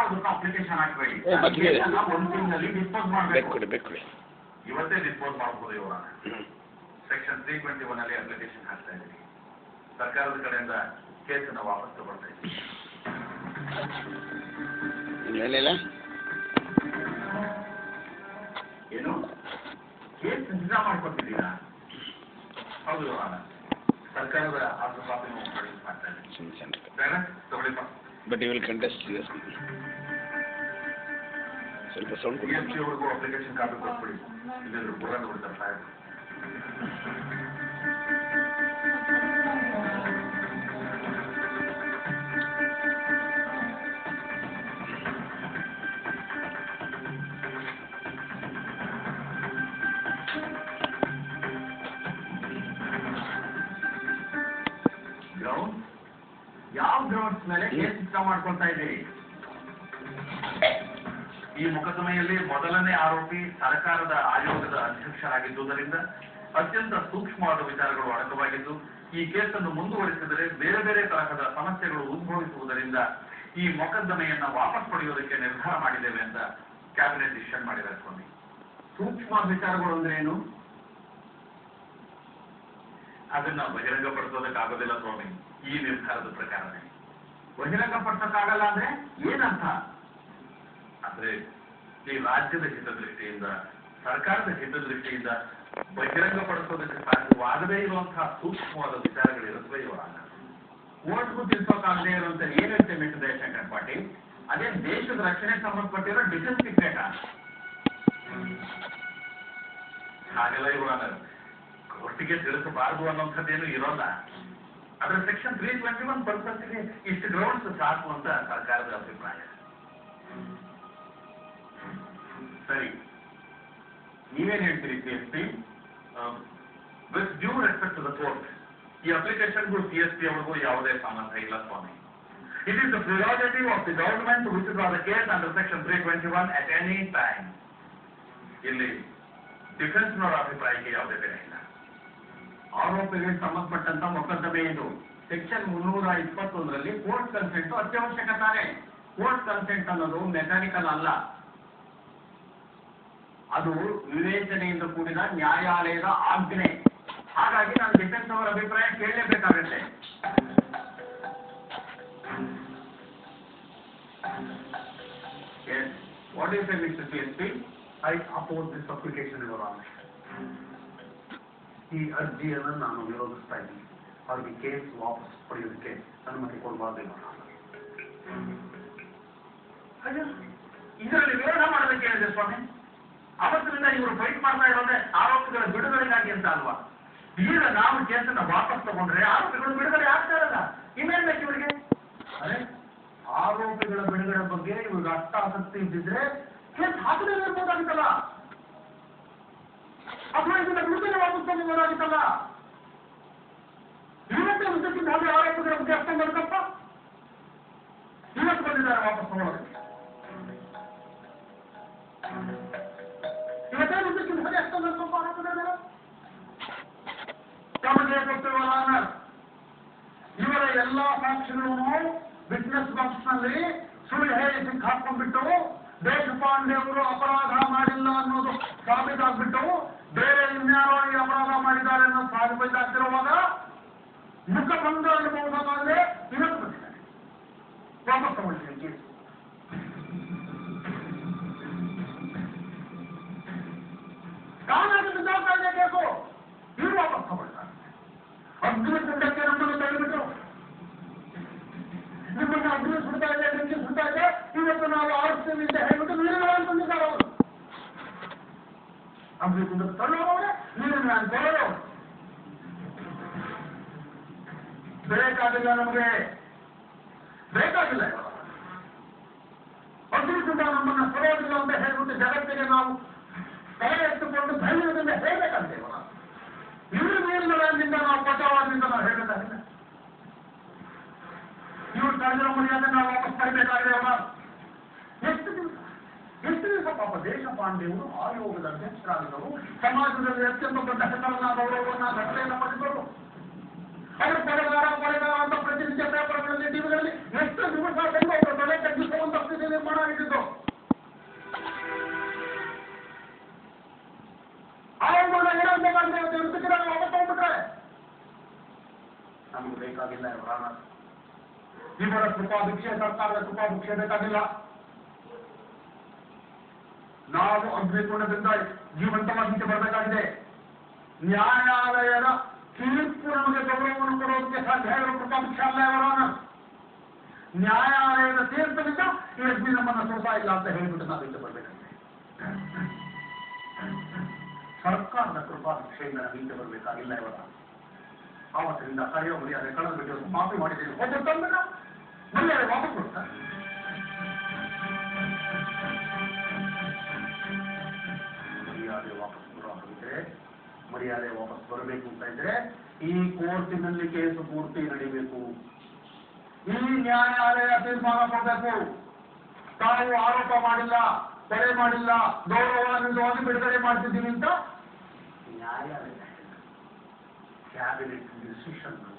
ಯಾವುದಕ್ಕೂ ಅಪ್ಲಿಕೇಶನ್ ಹಾಕಬೇಡಿ. ಒಂದು ತಿಂಗಳಲ್ಲಿ ಡಿಸ್ಪೋಸ್ ಮಾಡಬೇಕು. ಇವತ್ತೇ ಡಿಸ್ಪೋಸ್ ಮಾಡ್ಬೋದು ಇವರ ಸೆಕ್ಷನ್ 321 ಅಲ್ಲಿ ಅಪ್ಲಿಕೇಶನ್ ಹಾಕ್ತಾ ಇದ್ದೀವಿ. ಸರ್ಕಾರದ ಕಡೆಯಿಂದ ಕೇಸನ್ನು ವಾಪಸ್ ತಗೊಳ್ತಾ ಇದ್ದೀವಿ. ಏನು ಕೇಸ್ ನಿಜ ಮಾಡ್ಕೊತಿದ್ದೀರಾ? ಹೌದು ಇವರ ಸರ್ಕಾರದ ಆರ್ಡರ್ ಕಾಪಿ ಪ್ರೊಡ್ಯೂಸ್ ಮಾಡ್ತಾ ಇದ್ದೀವಿ. ತಗೊಳ್ಳಿಪ್ಪ. ಬಟ್ ಯು ವಿಲ್ ಕಂಟೆಸ್ಟ್ ಸ್ವಲ್ಪ ಸೌಂಡ್ ಕೊಡಿ. PFC ಅವ್ರಿಗೂ ಅಪ್ಲಿಕೇಶನ್ ಕಾಪಿ ಕೊಟ್ಬಿಡಿ. ಇಲ್ಲದ್ರು ಬುರಾನ್ ಬಿಡ್ತಾರೆ ಸಾಹೇಬ್. ಯಾವ ಗ್ರೌಂಡ್ಸ್ ಮೇಲೆ ಕೇಸ್ ಸಿದ್ಧ ಮಾಡ್ಕೊಳ್ತಾ ಇದ್ದೀರಿ? ಈ ಮೊಕದ್ದಮೆಯಲ್ಲಿ ಮೊದಲನೇ ಆರೋಪಿ ಸರ್ಕಾರದ ಆಯೋಗದ ಅಧ್ಯಕ್ಷರಾಗಿದ್ದುದರಿಂದ ಅತ್ಯಂತ ಸೂಕ್ಷ್ಮವಾದ ವಿಚಾರಗಳು ಅಡಕವಾಗಿದ್ದು, ಈ ಕೇಸನ್ನು ಮುಂದುವರಿಸಿದರೆ ಬೇರೆ ಬೇರೆ ತರಹದ ಸಮಸ್ಯೆಗಳು ಉದ್ಭವಿಸುವುದರಿಂದ ಈ ಮೊಕದ್ದಮೆಯನ್ನ ವಾಪಸ್ ಪಡೆಯುವುದಕ್ಕೆ ನಿರ್ಧಾರ ಮಾಡಿದ್ದೇವೆ ಅಂತ ಕ್ಯಾಬಿನೆಟ್ ಡಿಸಿಷನ್ ಮಾಡಿದ್ದಾರೆ ಸ್ವಾಮಿ. ಸೂಕ್ಷ್ಮ ವಿಚಾರಗಳು ಅಂದ್ರೆ ಏನು? ಅದನ್ನ ಬಹಿರಂಗಪಡಿಸೋದಕ್ಕಾಗೋದಿಲ್ಲ ಸ್ವಾಮಿ. ಈ ನಿರ್ಧಾರದ ಪ್ರಕಾರನೇ ಬಹಿರಂಗಪಡಿಸಕ್ಕಾಗಲ್ಲ ಅಂದ್ರೆ ಏನಂತ? ಅಂದ್ರೆ ಈ ರಾಜ್ಯದ ಹಿತದೃಷ್ಟಿಯಿಂದ, ಸರ್ಕಾರದ ಹಿತದೃಷ್ಟಿಯಿಂದ ಬಹಿರಂಗಪಡಿಸೋದಕ್ಕೆ ಸಾಧ್ಯವಾಗದೇ ಇರುವಂತಹ ಸೂಕ್ಷ್ಮವಾದ ವಿಚಾರಗಳಿರುತ್ತವೆ ಇವರ. ಓಟ್ಗೂ ತಿಳ್ಸೋಕಾಗದೇ ಇರುವಂತ ಏನಂತೆ ಮೆಟ್ಟಿದೆ ಶಂಕರ್ ಪಾಟೀಲ್? ಅದೇ ದೇಶದ ರಕ್ಷಣೆಗೆ ಸಂಬಂಧಪಟ್ಟಿರೋ ಡಿಫೆನ್ಸ್ ಸೀಕ್ರೆಟ್ ಹಾಗೆಲ್ಲ ಇವರ ಒಟ್ಟಿಗೆ ತಿಳಿಸಬಾರದು ಅನ್ನೋಂಥದ್ದೇನು ಇರೋಲ್ಲ. ಅದರ ಸೆಕ್ಷನ್ 321 ಪರ್ಪಸ್ಗೆ ಇಷ್ಟು ಗ್ರೌಂಡ್ಸ್ ಸಾಕು ಅಂತ ಸರ್ಕಾರದ ಅಭಿಪ್ರಾಯ. ಸರಿ, ನೀವೇನ್ ಹೇಳ್ತೀರಿ PSP? With due respect to the court, ಈ ಅಪ್ಲಿಕೇಶನ್ಗೂ PSP ಅವ್ರಿಗೂ ಯಾವುದೇ ಸಂಬಂಧ ಇಲ್ಲ ಸ್ವಾಮಿ. It is the prerogative of the government which is on the case under section 321 at any time. ಇಲ್ಲಿ ಡಿಫೆನ್ಸ್ನವರ ಅಭಿಪ್ರಾಯಕ್ಕೆ ಯಾವುದೇ ಬೆಲೆ ಇಲ್ಲ. ಆರೋಪಿಗಳಿಗೆ ಸಂಬಂಧಪಟ್ಟಂತ ಮೊಕದ್ದಮೆ ಇದು. ಸೆಕ್ಷನ್ 321ರಲ್ಲಿ ಕೋರ್ಟ್ ಕನ್ಸೆಂಟ್ ಅತ್ಯವಶ್ಯಕ ತಾನೆ. ಕೋರ್ಟ್ ಕನ್ಸೆಂಟ್ ಅನ್ನೋದು ಮೆಕ್ಯಾನಿಕಲ್ ಅಲ್ಲ, ಅದು ವಿವೇಚನೆಯಿಂದ ಕೂಡಿದ ನ್ಯಾಯಾಲಯದ ಆಜ್ಞೆ. ಹಾಗಾಗಿ ನಾನು ಡಿಫೆನ್ಸ್ ಅವರ ಅಭಿಪ್ರಾಯ ಕೇಳಲೇಬೇಕಾಗತ್ತೆ. Yes, what do you say, Mr. PSP? I oppose this application, Your Honor. ಈ ಅರ್ಜಿಯನ್ನು ನಾನು ವಿರೋಧಿಸ್ತಾ ಇದ್ದೀನಿ. ಅವ್ರಿಗೆ ಕೇಸ್ ವಾಪಸ್ ಪಡೆಯೋದಕ್ಕೆ ಅನುಮತಿ ಕೊಡಬಾರ್ದು. ಇದರಲ್ಲಿ ವಿರೋಧ ಮಾಡೋದಕ್ಕೆ ಹೇಳಿದೆ ಸ್ವಾಮಿ. ಅವತ್ತಿನಿಂದ ಇವರು ಫೈಟ್ ಮಾಡ್ತಾ ಇರೋದೇ ಆರೋಪಿಗಳ ಬಿಡುಗಡೆಗಾಗಿ ಅಂತ ಅಲ್ವಾ? ಈಗ ನಾವು ಕೇಸನ್ನ ವಾಪಸ್ ತಗೊಂಡ್ರೆ ಆರೋಪಿಗಳು ಬಿಡುಗಡೆ ಆಗ್ತಾ ಇರಲ್ಲ. ಇನ್ನೇನ್ ಬೇಕು ಇವರಿಗೆ? ಅದೇ ಆರೋಪಿಗಳ ಬಿಡುಗಡೆ ಬಗ್ಗೆ ಇವ್ರಿಗೆ ಅಷ್ಟ ಆಸಕ್ತಿ ಇದ್ದಿದ್ರೆ ಕೇಸ್ ಹಾಕದೇ ಇರ್ಬೋದಾಗಿತ್ತಲ್ಲ, ಅಥವಾ ಇದನ್ನ ಬಿಡುಗಡೆ ವಾಪಸ್ ತಗೋಬೋದಾಗಿತ್ತಲ್ಲ. ಇವತ್ತೇ ಉದ್ದೇಶದಿಂದ ಹಾಗೆ ಆರೋಪಿಗಳ ಬಗ್ಗೆ ಅಷ್ಟೊಂದು ಬರ್ಕಪ್ಪ ಇವತ್ತು ಬಂದಿದ್ದಾರೆ ವಾಪಸ್ ತಗೊಳ್ಳೋದಕ್ಕೆ. ಇವತ್ತೇ ಉದ್ದೇಶದಿಂದ ಹಾಗೆ ಅಷ್ಟೊಂದು ಬರ್ಕಪ್ಪ ಆರೋಪಿಗಳಿದ್ದಾರೆ. ತಮಗೆ ಗೊತ್ತಿರುವ ಇವರ ಎಲ್ಲಾ ಸಾಕ್ಷಿಗಳನ್ನು ವಿಟ್ನೆಸ್ ಬಾಕ್ಸ್ ನಲ್ಲಿ ಸುಳ್ಳು ಹೇಳಿ ಸಿಕ್ಕಾಕೊಂಡ್ಬಿಟ್ಟು ದೇಶಪಾಂಡೆ ಅವರು ಅಪರಾಧ ಮಾಡಿಲ್ಲ ಅನ್ನೋದು ಸಾಬೀತಾಗ್ಬಿಟ್ಟು ಬೇರೆ ಇನ್ಯಾರೋ ಈ ಅಪರಾಧ ಮಾಡಿದ್ದಾರೆ ಅನ್ನೋದು ಸಾಬೀತಾಗ್ತಿರುವಾಗ ಮುಖಭಂಗ ಅನುಭವವಾಗಲೇ ಇವತ್ತು ಬಂದಿದ್ದಾರೆ. ವಾಪಸ್ ತಗೊಳ್ತೀನಿ ಕೇಸ್. ತಾನಾಗಿ ಜವಾಬ್ದಾರಿ ಬೇಕು. ಇವರು ವಾಪಸ್ ತಗೊಳ್ತಾರೆ. ಅಗ್ನಿಗುಂಡಕ್ಕೆ ನಮ್ಮನ್ನು ತಳ್ಳಿಬಿಟ್ಟು ನಿಮ್ಮನ್ನು ಅಗ್ನಿ ಸುಡ್ತಾ ಇದೆ, ಬೆಂಕಿ ಸುಡ್ತಾ ಇದೆ, ಇವತ್ತು ನಾವು ಆರಿಸ್ತೀವಿ ಅಂತ ಹೇಳ್ಬಿಟ್ಟು ನೀರುಗಳು ಅಂತಂದಿದ್ದಾರೆ ಅವರು. ಅಗ್ನಿಗುಂಡಕ್ಕೆ ತಳ್ಳೋರವ್ರೆ, ನೀರನ್ನು ನಾನು ತಗೊಳ್ಳೋರು. ಬೇಕಾಗಿಲ್ಲ, ನಮಗೆ ಬೇಕಾಗಿಲ್ಲ. ಅಗ್ನಿಗುಂಡ ನಮ್ಮನ್ನು ಸರೋದಿಲ್ಲ ಅಂತ ಹೇಳ್ಬಿಟ್ಟು ಜಗತ್ತಿಗೆ ನಾವು ತಲೆ ಎತ್ತುಕೊಂಡು ಧೈರ್ಯದಿಂದ ಹೇಳಬೇಕಾಗ್ತೇವೆ. ಇವರು ನೀರುಗಳಿಂದ ನಾವು ಬಚಾವಾದ್ರಿಂದ ನಾವು ಹೇಳಬೇಕಾಗಿಲ್ಲ. ಇವರು ತಡೆದಿರೋ ಮರ್ಯಾದೆ ನಾವು ವಾಪಸ್ ಪಡಿಬೇಕಾಗಿದೆ. ಅವರ ಎಷ್ಟು ದಿವಸ ಪಾಪ ದೇಶಪಾಂಡೆಯವರು ಆಯೋಗದ ಅಧ್ಯಕ್ಷರಾಗಿದ್ದರು. ಸಮಾಜದಲ್ಲಿ ಅತ್ಯಂತ ದೊಡ್ಡ ಹೆಸರನ್ನ ಗೌರವವನ್ನ ಘಟನೆಯನ್ನು ಪಡೆದರು. ಅವರು ಕೊಲೆಗಾರ ಅಂತ ಪ್ರತಿನಿತ್ಯ ಪೇಪರ್ಗಳಲ್ಲಿ ಟಿವಿಗಳಲ್ಲಿ ಎಷ್ಟು ದಿವಸ ಬಂದು ಅವರು ತಲೆ ತಗ್ಗಿಸುವಂತ ಸ್ಥಿತಿ ನಿರ್ಮಾಣ ಬೇಕಾಗಿಲ್ಲ ಇವರ ಇವರ ಕೃಪಾಭಿಕ್ಷೆ ಸರ್ಕಾರದ ಕೃಪಾಭಿಕ್ಷೆ ಬೇಕಾಗಿಲ್ಲ. ನಾವು ಅಗ್ನಿಕೋಣದಿಂದ ಜೀವಂತವಾಗಿ ಬರಬೇಕಾಗಿದೆ. ನ್ಯಾಯಾಲಯದ ತೀರ್ಪು ನಮಗೆ ಗೌರವವನ್ನು ಕೊಡೋದಕ್ಕೆ ಸಾಧ್ಯ ಇರುವ ಕೃಪಾಭಿಕ್ಷೆ ಅಲ್ಲ ಇವರ. ನ್ಯಾಯಾಲಯದ ತೀರ್ಪಿನಿಂದ ಈ ಅಗ್ನಿ ನಮ್ಮನ್ನು ಸೋತಾ ಇಲ್ಲ ಅಂತ ಹೇಳಿಬಿಟ್ಟು ನಾವು ಈಚೆ ಬರಬೇಕಾಗಿದೆ. ಸರ್ಕಾರದ ಕೃಪಾಭಿಕ್ಷೆಯಿಂದ ನಾವು ಈಚೆ ಬರಬೇಕಾಗಿಲ್ಲ ಇವರ. ಆವತ್ತಿನಿಂದ ಕರೆಯೋ ಮರ್ಯಾದೆ ಕಳೆದು ಬಿಟ್ಟು ಮಾಫಿ ಮಾಡಿದ್ದೇನೆ ಒಬ್ಬ ತಂದ ಮರ್ಯಾದೆ ವಾಪಸ್ ಕೊಡ್ತಾರೆ. ಮರ್ಯಾದೆ ವಾಪಸ್ ಬರೋ ಹಾಗಿದ್ರೆ, ಮರ್ಯಾದೆ ವಾಪಸ್ ಬರಬೇಕು ಅಂತ ಇದ್ರೆ ಈ ಕೋರ್ಟಿನಲ್ಲಿ ಕೇಸು ಪೂರ್ತಿ ನಡೀಬೇಕು. ಈ ನ್ಯಾಯಾಲಯ ತೀರ್ಮಾನ ಕೊಡಬೇಕು. ತಾವು ಆರೋಪ ಮಾಡಿಲ್ಲ, ಕೊಲೆ ಮಾಡಿಲ್ಲ, ಗೌರವಾನ್ವಿತವಾಗಿ ಬಿಡುಗಡೆ ಮಾಡ್ತಿದ್ದೀವಿ ಅಂತ ನ್ಯಾಯಾಲಯ ಕ್ಯಾಬಿನೆಟ್ ಡಿಸಿಷನ್ ಅಲ್ಲ.